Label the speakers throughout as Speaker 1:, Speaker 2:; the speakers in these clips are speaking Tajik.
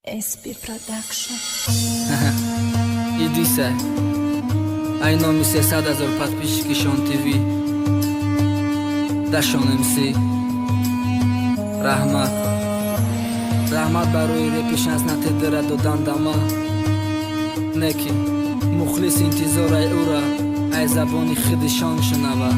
Speaker 1: SP Production.
Speaker 2: Идиса, айноми 300,000 подписчики Шон ТВ. Дашон МС. Раҳмат. Раҳмат барои репи шанснате дара додан дама. Неки мухлис интизораи ура ай забони хидишон шунава.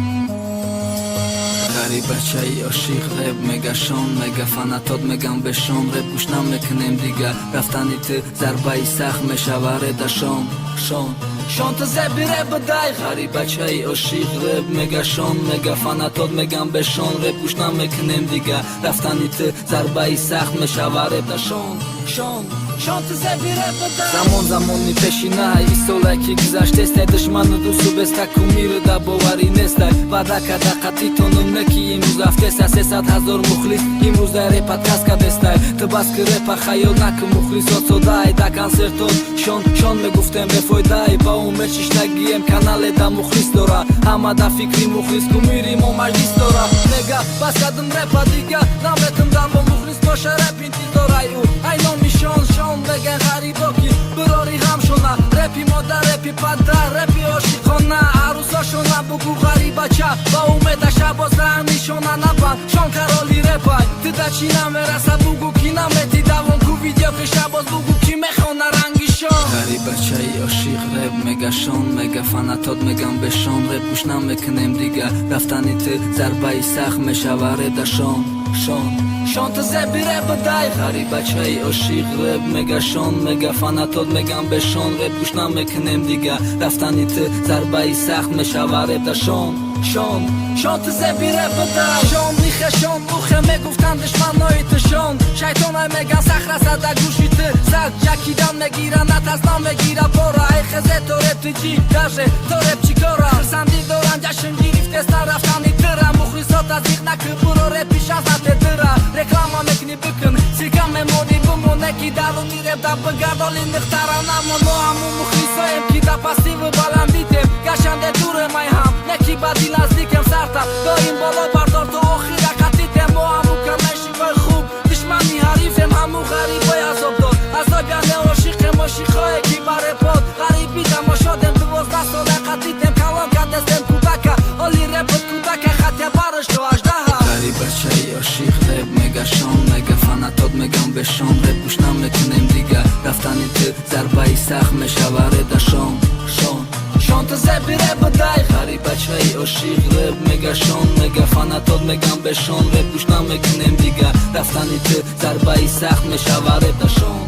Speaker 2: Гарибачаи ошиқ реп мегашон мега фанатот мегам бешон реп гӯшнам мекунем дига рафтани ты зарбаи сахт мешава редашон шон ту зеби реп дай гарибачаи ошиқ реп мегашон мега фанатот мегам бешон реп гӯшнам мекунем дига рафтани ты зарбаи сахт мешава редашон шон ту зеби реп дай замони пешина истолай ки гузаштестай душману дӯсту беста кумиру да боварӣ нестай ваъда карда қатъи тонум неки имрӯз рафтеста 300,000 мухлис имрӯз дар репат кас кадестай ту бас ки репа хаёл накун мухлисот содай да концертот шон мегуфтем бефоидай ба умед шиштагием канале да мухлис дора ҳама да фикри мухлис кумири мо маҷлис дора нега бас кардым репа дига наметум дар бо мухлис боша реп интизорай ӯ ай номи шон меган ғарибо ки бирори ҳамшона репи модар репи падар репи ошиқона арӯзошона бугу ғарибача ба умеда шабозра нишона набанд шон кароли репай ты да чӣ намераса бугу ки намети давом ку видео ки шабоз бугу ки мехона ранги шон ғарибачаи ошиқ реп мегашон мега фанатот мегам бешон реп гӯшнам мекунем дига рафтани ты зарбаи сахт мешава редашон шон ту зеби реп дай ғарибачаи ошиқ реп мегашон мега фанатот мегам бешон реп гӯшнам мекунем дига рафтани ты зарбаи сахт мешава редашон шон ту зеби реп дай шон михешон ухе мегуфтан душманои ту шон шайтонай меган сахт расада гӯши ты сад ҷакидан мегира натазнам мегира бора ай хезе то реп ту ҷи даже то реп чӣ кора хирсандӣ доран ҷашн гирифтеста рафтани тыра мухлисот аз иқ накӣ буро репи шанснате дыра реклама мекунӣ бикун сика меморӣ бумоне ки даруни реп да бигардоли нихтара намон мо ҳамун мухлисоем ки да пастиву баландитем гашанде дуремай ҳам неки ба дил наздикем сарта дорим боло бардор то охира қатитем мо ҳамун камешикои хуб душмани ҳарифем ҳамун ғарибои азобдор азобяне ошиқем ошиқое ки ба репот ғарибидам мо шодем 12 сола қатитем калон кадестем кӯдака оли репот кӯдака хатя бараш то аждаҳа гарибачаи ошиқ реп мегашон мега фанатот мегам бешон реп гӯшнам мекунем дига рафтани ты зарбаи сахт мешава редашон шон ту зеби реп дай гарибачаи ошиқ реп мегашон мега фанатот мегам бешон реп гӯшнам мекунем дига рафтани ты зарбаи сахт мешава редашон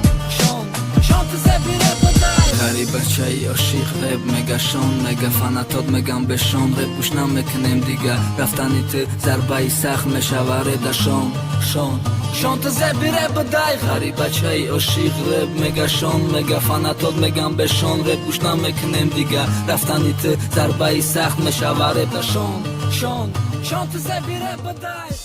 Speaker 2: шон ту зеби реп дай гарибачаи ошиқ реп мегашон мега фанатот мегам бешон реп гӯшнам мекунем дига рафтани ты зарбаи сахт мешава редашон шон ту зеби реп дай гарибачаи ошиқ реп мегашон мега фанатот мегам бешон реп гӯшнам мекунем дига рафтани ты зарбаи сахт мешава редашон шон ту зеби реп дай